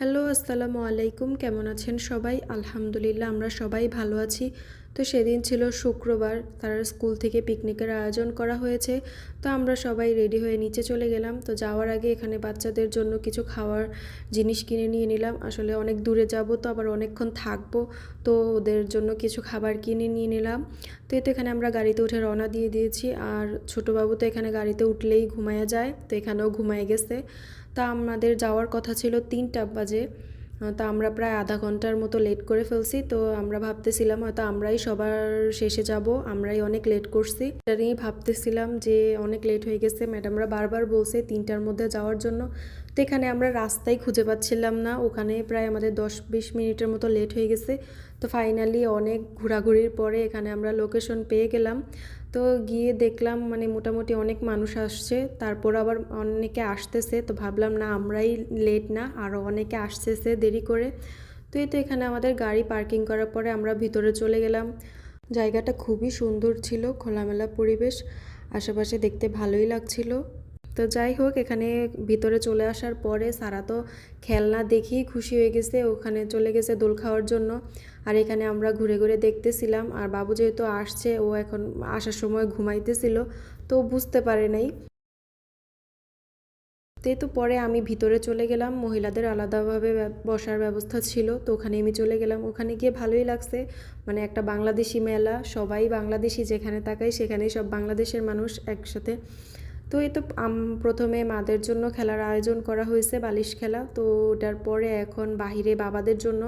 Hello, আসসালামু আলাইকুম। কেমন আছেন সবাই? আলহামদুলিল্লাহ আমরা সবাই ভালো আছি। তো সেদিন ছিল শুক্রবার, তার স্কুল থেকে পিকনিকের আয়োজন করা হয়েছে। তো আমরা সবাই রেডি হয়ে নিচে চলে গেলাম। তো যাওয়ার আগে এখানে বাচ্চাদের জন্য কিছু খাওয়ার জিনিস কিনে নিয়ে নিলাম। আসলে অনেক দূরে যাব, তো আবার অনেকক্ষণ থাকবো, তো ওদের জন্য কিছু খাবার কিনে নিয়ে নিলাম। তো এখানে আমরা গাড়িতে উঠে রওনা দিয়ে দিয়েছি। আর ছোটো বাবু তো এখানে গাড়িতে উঠলেই ঘুমায়া যায়, তো এখানেও ঘুমায় গেছে। তা আমাদের যাওয়ার কথা ছিল 3টা বাজে। তা আমরা প্রায় আধা ঘন্টার মতো লেট করে ফেলছি। তো আমরা ভাবতেছিলাম হয়তো আমরাই সবার শেষে যাব, আমরাই অনেক লেট করছি। এটা নিয়েই ভাবতেছিলাম যে অনেক লেট হয়ে গেছে, ম্যাডামরা বারবার বলছে 3টার মধ্যে যাওয়ার জন্য। তো এখানে আমরা রাস্তায় খুঁজে পাচ্ছিলাম না, ওখানে প্রায় আমাদের 10-20 মিনিটের মতো লেট হয়ে গেছে। তো ফাইনালি অনেক ঘোরাঘুরির পরে এখানে আমরা লোকেশন পেয়ে গেলাম। তো গিয়ে দেখলাম মানে মোটামুটি অনেক মানুষ আসছে, তারপর আবার অনেকে আসতেছে। তো ভাবলাম না আমরাই লেট না, আরও অনেকে আসতেছে দেরি করে। তো এই তো এখানে আমাদের গাড়ি পার্কিং করার পরে আমরা ভিতরে চলে গেলাম। জায়গাটা খুবই সুন্দর ছিল, খোলামেলা পরিবেশ, আশেপাশে দেখতে ভালোই লাগছিল। তো যাই হোক, এখানে ভিতরে চলে আসার পরে সারা তো খেলনা দেখেই খুশি হয়ে গেছে, ওখানে চলে গেছে দোল খাওয়ার জন্য। আর এখানে আমরা ঘুরে ঘুরে দেখতেছিলাম। আর বাবু যেহেতু আসছে, ও এখন আসার সময় ঘুমাইতেছিল, তো বুঝতে পারে নাই। তো পরে আমি ভিতরে চলে গেলাম, মহিলাদের আলাদাভাবে বসার ব্যবস্থা ছিল, তো ওখানে আমি চলে গেলাম। ওখানে গিয়ে ভালোই লাগছে, মানে একটা বাংলাদেশি মেলা, সবাই বাংলাদেশি, যেখানে তাকাই সেখানেই সব বাংলাদেশের মানুষ একসাথে। তো এই তো প্রথমে মাদের জন্য খেলার আয়োজন করা হয়েছে, বালিশ খেলা। তো ওটার পরে এখন বাহিরে বাবাদের জন্য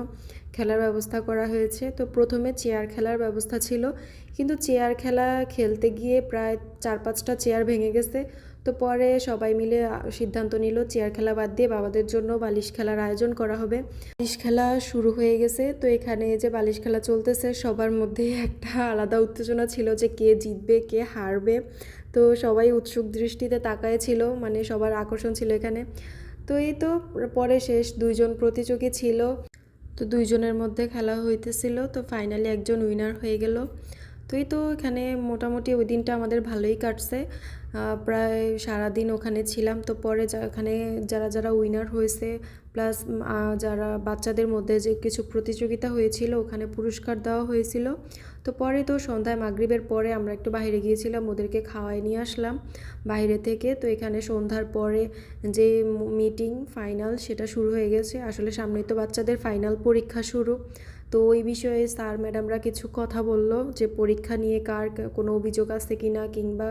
খেলার ব্যবস্থা করা হয়েছে। তো প্রথমে চেয়ার খেলার ব্যবস্থা ছিল, কিন্তু চেয়ার খেলা খেলতে গিয়ে প্রায় 4-5টা চেয়ার ভেঙে গেছে। তো পরে সবাই মিলে সিদ্ধান্ত নিল চেয়ার খেলা বাদ দিয়ে বাবাদের জন্য বালিশ খেলার আয়োজন করা হবে। বালিশ খেলা শুরু হয়ে গেছে। তো এখানে যে বালিশ খেলা চলতেছে, সবার মধ্যে একটা আলাদা উত্তেজনা ছিল যে কে জিতবে কে হারবে। তো সবাই উৎসুক দৃষ্টিতে তাকায় ছিল, মানে সবার আকর্ষণ ছিল এখানে। তো এই তো পরে শেষ 2জন প্রতিযোগী ছিল, তো 2জনের মধ্যে খেলা হইতেছিল। তো ফাইনালি একজন উইনার হয়ে গেল। তো এই তো এখানে মোটামুটি ওই দিনটা আমাদের ভালোই কাটছে, প্রায় সারাদিন ওখানে ছিলাম। তো পরে এখানে যারা যারা উইনার হয়েছে, প্লাস যারা বাচ্চাদের মধ্যে যে কিছু প্রতিযোগিতা হয়েছিল, ওখানে পুরস্কার দেওয়া হয়েছিল। তো পরে তো সন্ধ্যায় মাগরিবের পরে আমরা একটু বাইরে গিয়েছিলাম, ওদেরকে খাওয়াই নিয়ে আসলাম বাইরে থেকে। তো এখানে সন্ধ্যার পরে যে মিটিং ফাইনাল সেটা শুরু হয়ে গেছে। আসলে সামনেই তো বাচ্চাদের ফাইনাল পরীক্ষা শুরু। তো ওই বিষয়ে স্যার ম্যাডামরা কিছু কথা বলল যে পরীক্ষা নিয়ে কার কোনো অভিযোগ আছে কি না, কিংবা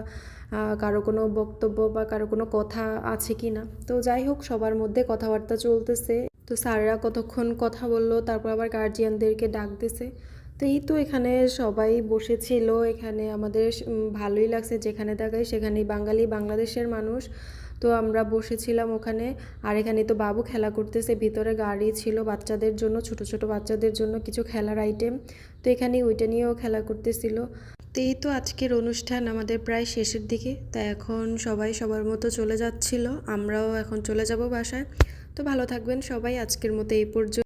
কারো কোনো বক্তব্য বা কারো কোনো কথা আছে কি না। তো যাই হোক, সবার মধ্যে কথাবার্তা চলতেছে। তো স্যাররা কতক্ষণ কথা বললো, তারপর আবার গার্জিয়ানদেরকে ডাক দিছে। তো এই তো এখানে সবাই বসেছিল। এখানে আমাদের ভালোই লাগছে, যেখানে তাকাই সেখানেই বাঙালি, বাংলাদেশের মানুষ। তো আমরা বসেছিলাম ওখানে। আর এখানে তো বাবু খেলা করতেছে, ভিতরে গাড়ি ছিল বাচ্চাদের জন্য, ছোট ছোট বাচ্চাদের জন্য কিছু খেলার আইটেম। তো এখানে ওইটা নিয়েও খেলা করতেছিল। তো এই তো আজকের অনুষ্ঠান আমাদের প্রায় শেষের দিকে। তা এখন সবাই সবার মতো চলে যাচ্ছিল, আমরাও এখন চলে যাব বাসায়। তো ভালো থাকবেন সবাই, আজকের মতো এই পর্যন্ত।